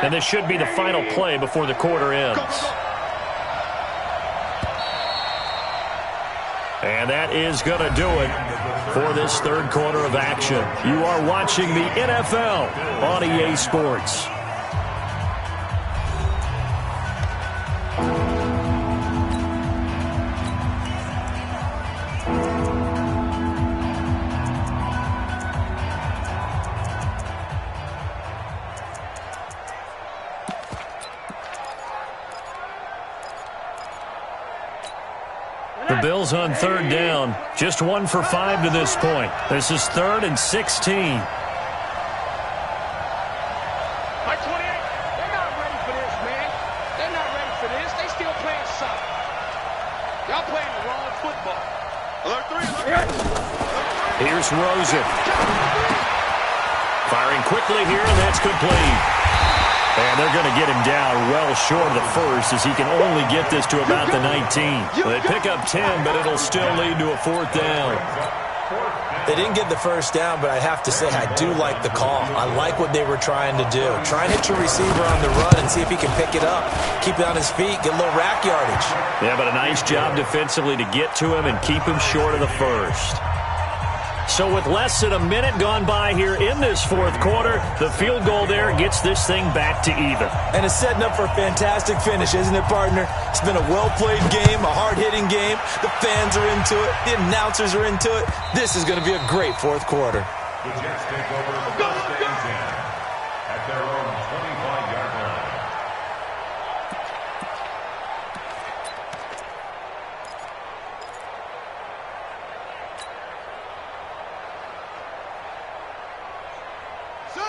[SPEAKER 2] And this should be the final play before the quarter ends. And that is going to do it for this third quarter of action. You are watching the NFL on EA Sports. The Bills on 3rd down. Just 1 for 5 to this point. This is 3rd and 16.
[SPEAKER 6] Mike 28. They're not ready for this, man. They're not ready for this. They still playing soft. Y'all playing the wrong football. Alert 3.
[SPEAKER 2] Here's Rosen. Firing quickly here, and that's complete. And they're going to get him down well short of the first as he can only get this to about the 19. They pick up 10, but it'll still lead to a 4th down.
[SPEAKER 5] They didn't get the first down, but I have to say I do like the call. I like what they were trying to do. Try and hit your receiver on the run and see if he can pick it up. Keep it on his feet, get a little rack yardage.
[SPEAKER 2] Yeah, but a nice job defensively to get to him and keep him short of the first. So with less than a minute gone by here in this 4th quarter, the field goal there gets this thing back to even.
[SPEAKER 5] And it's setting up for a fantastic finish, isn't it, partner? It's been a well-played game, a hard-hitting game. The fans are into it. The announcers are into it. This is going to be a great 4th quarter.
[SPEAKER 7] The Jets take over 1st and 10 at their own 25-yard line.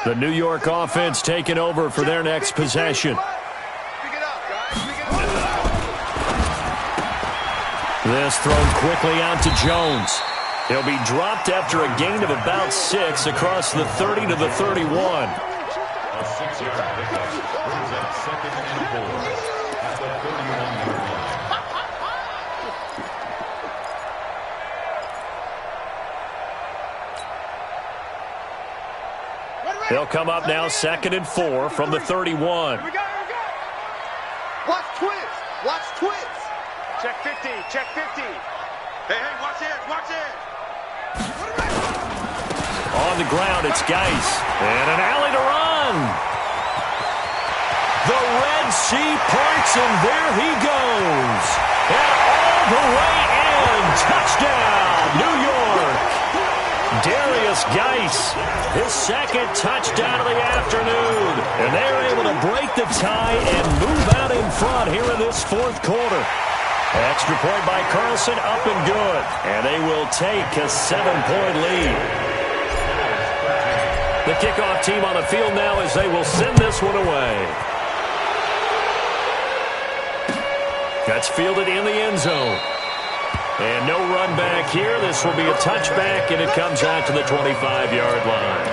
[SPEAKER 2] The New York offense taking over for their next possession. This thrown quickly out to Jones. He'll be dropped after a gain of about 6 across the 30 to the 31.
[SPEAKER 7] A 6-yard pickup brings up 2nd and 4 at the 31-yard line.
[SPEAKER 2] They'll come up now 2nd and 4 from the 31.
[SPEAKER 3] Here we go. Watch twist. Check 50, check 50.
[SPEAKER 6] Hey, watch it.
[SPEAKER 2] On the ground, it's Geis. And an alley to run. The Red Sea parts, and there he goes. And all the way in. Touchdown, New York. Darius Geis, his 2nd touchdown of the afternoon. And they're able to break the tie and move out in front here in this 4th quarter. Extra point by Carlson, up and good. And they will take a 7-point lead. The kickoff team on the field now as they will send this one away. That's fielded in the end zone. And no run back here. This will be a touchback, and it comes out to the 25-yard line.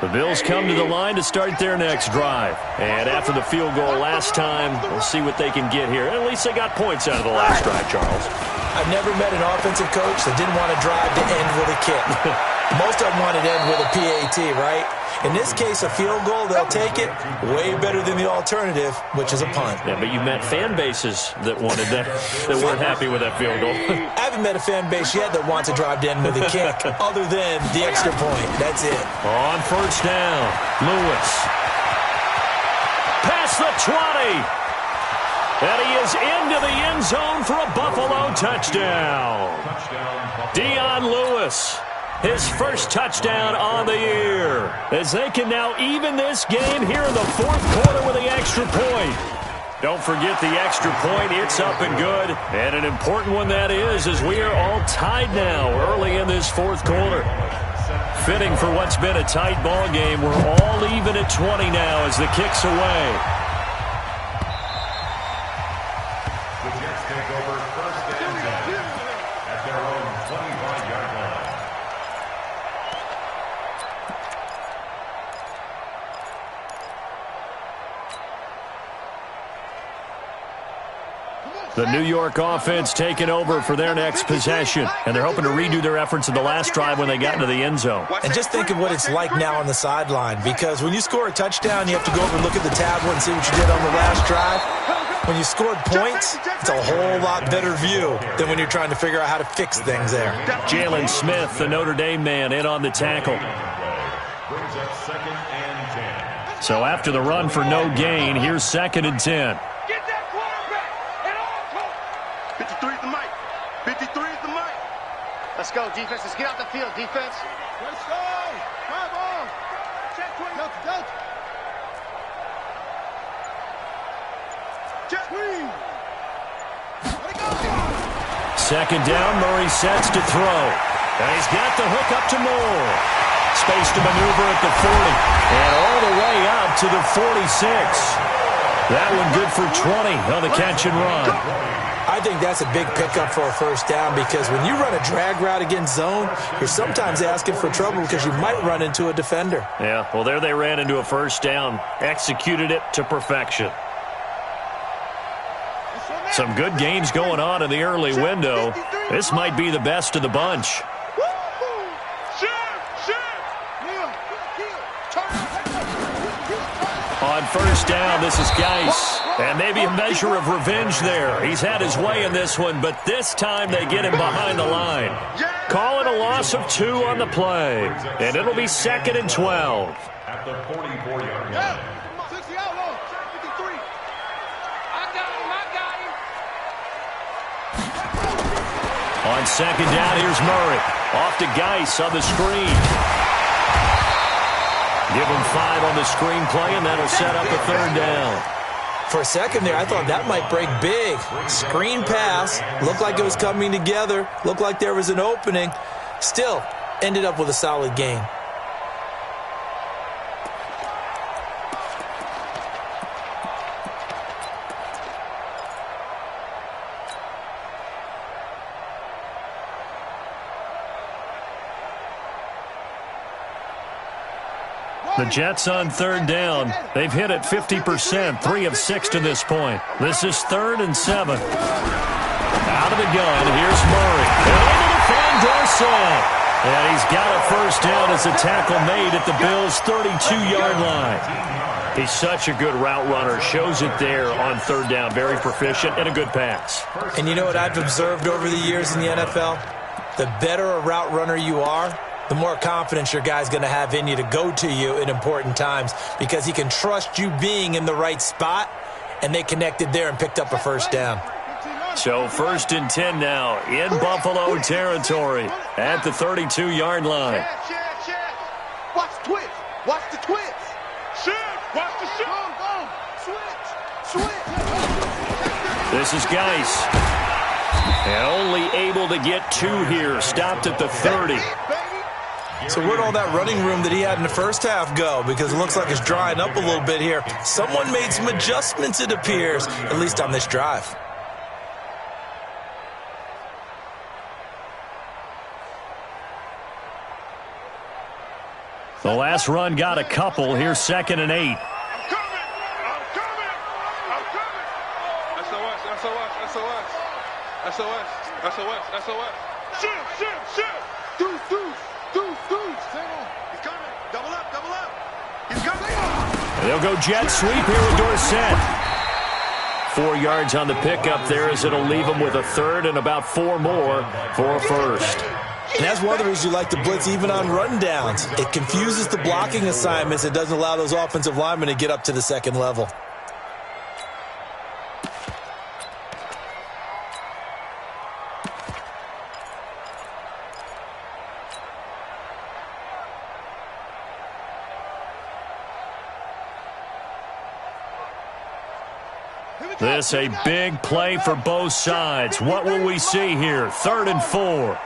[SPEAKER 2] The Bills come to the line to start their next drive. And after the field goal last time, we'll see what they can get here. At least they got points out of the last drive, Charles.
[SPEAKER 5] I've never met an offensive coach that didn't want to drive to end with a kick. Most of them want it end with a PAT, right? In this case, a field goal, they'll take it way better than the alternative, which is a punt.
[SPEAKER 2] Yeah, but you met fan bases that wanted that, that weren't happy with that field goal.
[SPEAKER 5] I haven't met a fan base yet that wants to drive to end with a kick, other than the extra point. That's it.
[SPEAKER 2] On first down, Lewis. Past the 20. And he is into the end zone for a Buffalo touchdown. Dion Lewis. His first touchdown on the year, as they can now even this game here in the fourth quarter with the extra point. Don't forget the extra point. It's up and good. And an important one that is, as we are all tied now early in this fourth quarter. Fitting for what's been a tight ball game. We're all even at 20 now as the kick's away.
[SPEAKER 7] The Jets take over first and 10 at their own 25-yard line.
[SPEAKER 2] The New York offense taking over for their next possession, and they're hoping to redo their efforts in the last drive when they got into the end zone.
[SPEAKER 5] And just think of what it's like now on the sideline, because when you score a touchdown, you have to go over and look at the tablet and see what you did on the last drive. When you scored points, it's a whole lot better view than when you're trying to figure out how to fix things there.
[SPEAKER 2] Jalen Smith, the Notre Dame man, in on the tackle.
[SPEAKER 7] Brings up second and 10.
[SPEAKER 2] So after the run for no gain, here's second and 10.
[SPEAKER 6] Get that quarterback at all costs. 53 is the mic. 53 is the mic. Let's go, defense. Let's get out the field, defense. Let's go. Come on. Check 20. Go. Check 20. Let it go.
[SPEAKER 2] Second down, Murray sets to throw. And he's got the hook up to Moore. Space to maneuver at the 40. And all the way up to the 46. That one good for 20 on the catch and run.
[SPEAKER 5] I think that's a big pickup for a first down, because when you run a drag route against zone, you're sometimes asking for trouble because you might run into a defender.
[SPEAKER 2] Yeah, well, there they ran into a first down. Executed it to perfection. Some good games going on in the early window. This might be the best of the bunch. On first down, this is Geis. And maybe a measure of revenge there. He's had his way in this one, but this time they get him behind the line. Call it a loss of 2 on the play. And it'll be second and 12.
[SPEAKER 7] At the 44-yard line.
[SPEAKER 2] On second down, here's Murray. Off to Geis on the screen. Give him 5 on the screen play, and that'll set up a third down.
[SPEAKER 5] For a second there, I thought that might break big. Screen pass. Looked like it was coming together. Looked like there was an opening. Still, ended up with a solid gain.
[SPEAKER 2] The Jets on third down. They've hit it 50%, 3 of 6 to this point. This is 3rd and 7. Out of the gun, here's Murray. And able to find Dorsett. And he's got a first down as a tackle made at the Bills' 32-yard line. He's such a good route runner. Shows it there on third down. Very proficient and a good pass.
[SPEAKER 5] And you know what I've observed over the years in the NFL? The better a route runner you are, the more confidence your guy's going to have in you to go to you in important times, because he can trust you being in the right spot, and they connected there and picked up a first down.
[SPEAKER 2] So 1st and 10 now in Buffalo territory at the 32-yard line.
[SPEAKER 6] Check. Watch the twist. Watch the twist. Shift. Watch the shift. Go. Switch.
[SPEAKER 2] This is Geis. And only able to get 2 here. Stopped at the 30.
[SPEAKER 5] So where'd all that running room that he had in the first half go? Because it looks like it's drying up a little bit here. Someone made some adjustments, it appears, at least on this drive.
[SPEAKER 2] The last run got a couple. Here's 2nd and 8.
[SPEAKER 4] I'm coming. SOS. Shift. Deuce.
[SPEAKER 3] He's coming. Double up, double up. He's coming.
[SPEAKER 2] And they'll go jet sweep here with Dorsett. 4 yards on the pickup there as it'll leave them with a third and about 4 more for a first.
[SPEAKER 5] And that's one of the reasons you like to blitz even on rundowns. It confuses the blocking assignments. It doesn't allow those offensive linemen to get up to the second level.
[SPEAKER 2] This a big play for both sides. What will we see here? 3rd and 4.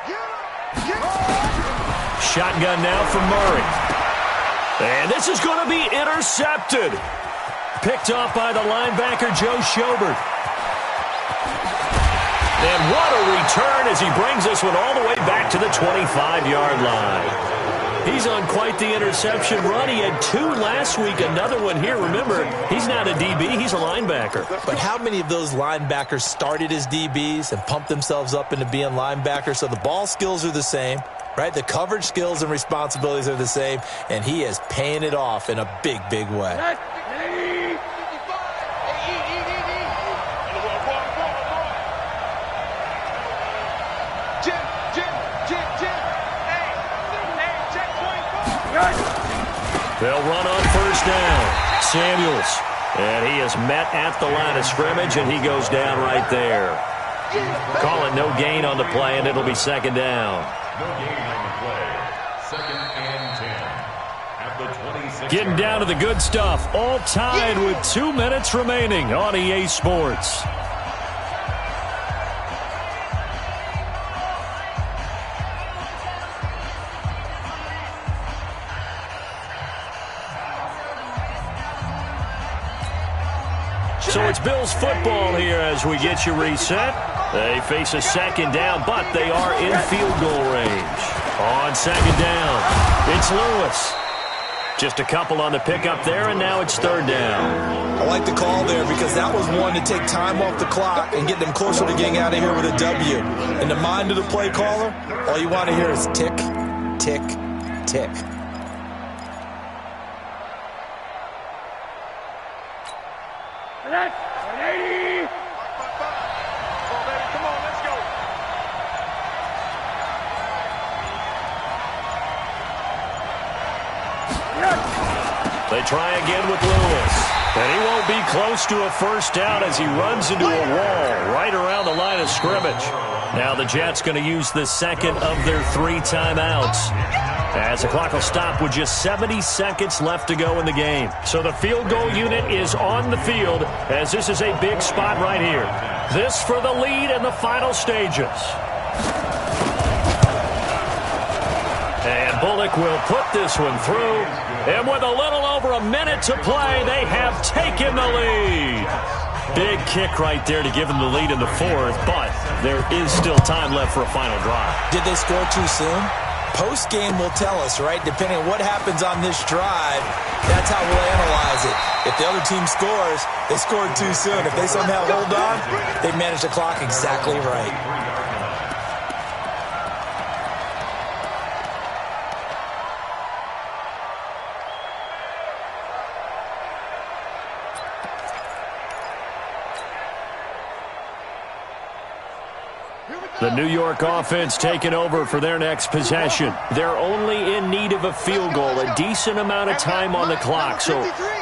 [SPEAKER 2] Shotgun now for Murray. And this is going to be intercepted. Picked off by the linebacker, Joe Schobert. And what a return as he brings this one all the way back to the 25-yard line. He's on quite the interception run. He had 2 last week, another one here. Remember, he's not a DB, he's a linebacker.
[SPEAKER 5] But how many of those linebackers started as DBs and pumped themselves up into being linebackers? So the ball skills are the same, right? The coverage skills and responsibilities are the same, and he is paying it off in a big, big way.
[SPEAKER 2] They'll run on first down. Samuels. And he is met at the line of scrimmage, and he goes down right there. Call it no gain on the play, and it'll be 2nd down.
[SPEAKER 7] No gain on the play. 2nd and 10. At the 26.
[SPEAKER 2] Getting down to the good stuff. All tied with 2 minutes remaining on EA Sports. So it's Bills football here as we get you reset. They face a 2nd down, but they are in field goal range. On 2nd down, it's Lewis. Just a couple on the pickup there, and now it's 3rd down.
[SPEAKER 5] I like the call there because that was one to take time off the clock and get them closer to getting out of here with a W. In the mind of the play caller, all you want to hear is tick, tick, tick.
[SPEAKER 2] They try again with Lewis. And he won't be close to a first down as he runs into a wall right around the line of scrimmage. Now the Jets going to use the 2nd of their 3 timeouts, as the clock will stop with just 70 seconds left to go in the game. So the field goal unit is on the field, as this is a big spot right here. This for the lead in the final stages. And Bullock will put this one through. And with a little over a minute to play, they have taken the lead. Big kick right there to give them the lead in the 4th, but there is still time left for a final drive.
[SPEAKER 5] Did they score too soon? Post-game will tell us, right? Depending on what happens on this drive, that's how we'll analyze it. If the other team scores, they scored too soon. If they somehow hold on, they managed the clock exactly right.
[SPEAKER 2] The New York offense taking over for their next possession. They're only in need of a field goal, a decent amount of time on the clock. So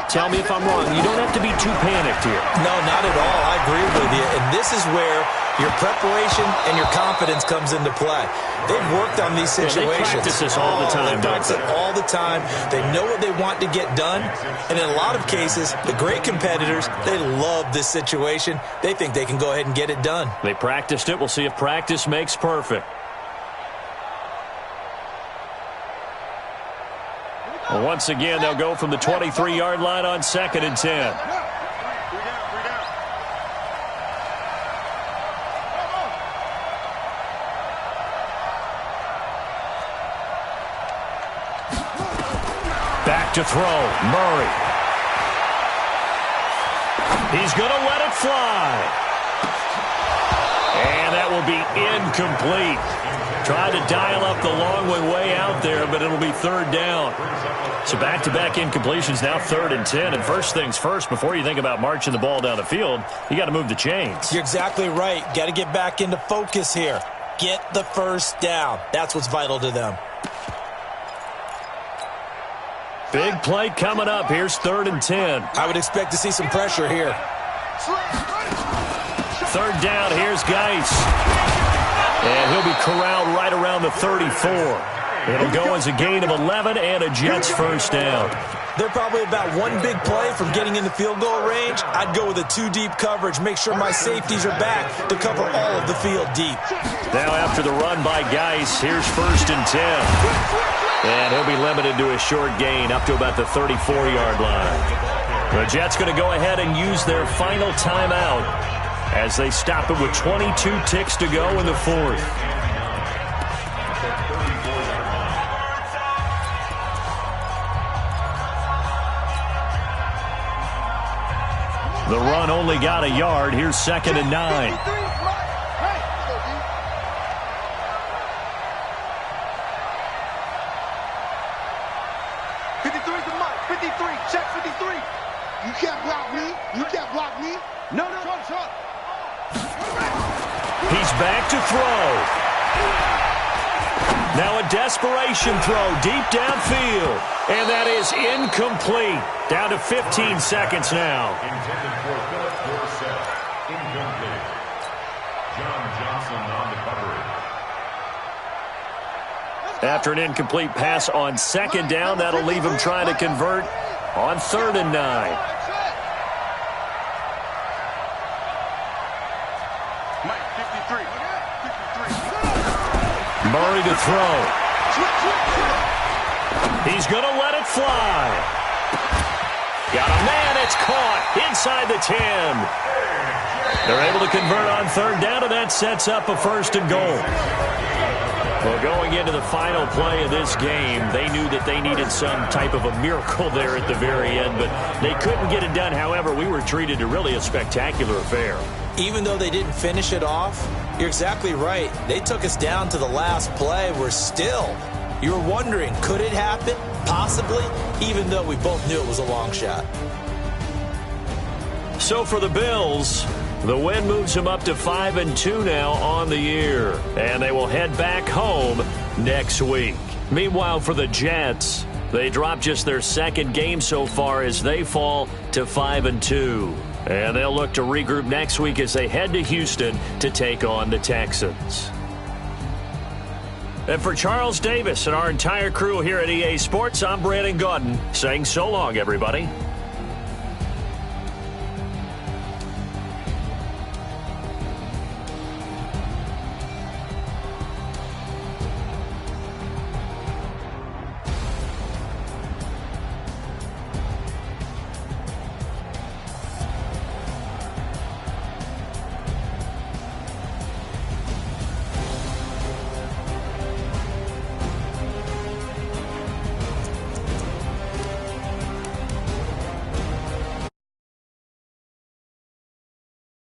[SPEAKER 2] tell me if I'm wrong. You don't have to be too panicked here.
[SPEAKER 5] No, not at all. I agree with you. And this is where your preparation and your confidence comes into play. They've worked on these situations.
[SPEAKER 2] They practice this all the time.
[SPEAKER 5] They practice it all the time. They know what they want to get done. And in a lot of cases, the great competitors, they love this situation. They think they can go ahead and get it done.
[SPEAKER 2] They practiced it. We'll see if practice makes perfect. Well, once again, they'll go from the 23-yard line on 2nd and 10. Back to throw, Murray. He's going to let it fly. And that will be incomplete. Tried to dial up the long one way out there, but it'll be third down. So back-to-back incompletions, now 3rd and 10. And first things first, before you think about marching the ball down the field, you got to move the chains.
[SPEAKER 5] You're exactly right. Got to get back into focus here. Get the first down. That's what's vital to them.
[SPEAKER 2] Big play coming up. Here's 3rd and 10.
[SPEAKER 5] I would expect to see some pressure here.
[SPEAKER 2] 3rd down. Here's Geis. And he'll be corralled right around the 34. It'll go as a gain of 11 and a Jets first down.
[SPEAKER 5] They're probably about one big play from getting in the field goal range. I'd go with a 2-deep coverage. Make sure my safeties are back to cover all of the field deep.
[SPEAKER 2] Now after the run by Geis, here's 1st and 10. And he'll be limited to a short gain up to about the 34-yard line. The Jets going to go ahead and use their final timeout as they stop it with 22 ticks to go in the 4th. The run only got a yard. Here's 2nd and 9.
[SPEAKER 3] You can't block me. You can't block me. No.
[SPEAKER 2] He's back to throw. Now a desperation throw deep downfield. And that is incomplete. Down to 15 seconds now.
[SPEAKER 7] Intended for Philip Dorsett. Incomplete. John Johnson on the coverage.
[SPEAKER 2] After an incomplete pass on 2nd down, that'll leave him trying to convert on 3rd and 9. Murray to throw. He's going to let it fly. Got a man. It's caught inside the 10. They're able to convert on 3rd down, and that sets up a 1st and goal. Well, going into the final play of this game, they knew that they needed some type of a miracle there at the very end, but they couldn't get it done. However, we were treated to really a spectacular affair.
[SPEAKER 5] Even though they didn't finish it off, you're exactly right. They took us down to the last play. You were wondering, could it happen? Possibly, even though we both knew it was a long shot.
[SPEAKER 2] So for the Bills, the win moves them up to 5-2 now on the year, and they will head back home next week. Meanwhile, for the Jets, they drop just their 2nd game so far as they fall to 5-2. And they'll look to regroup next week as they head to Houston to take on the Texans. And for Charles Davis and our entire crew here at EA Sports, I'm Brandon Gaudin saying so long, everybody.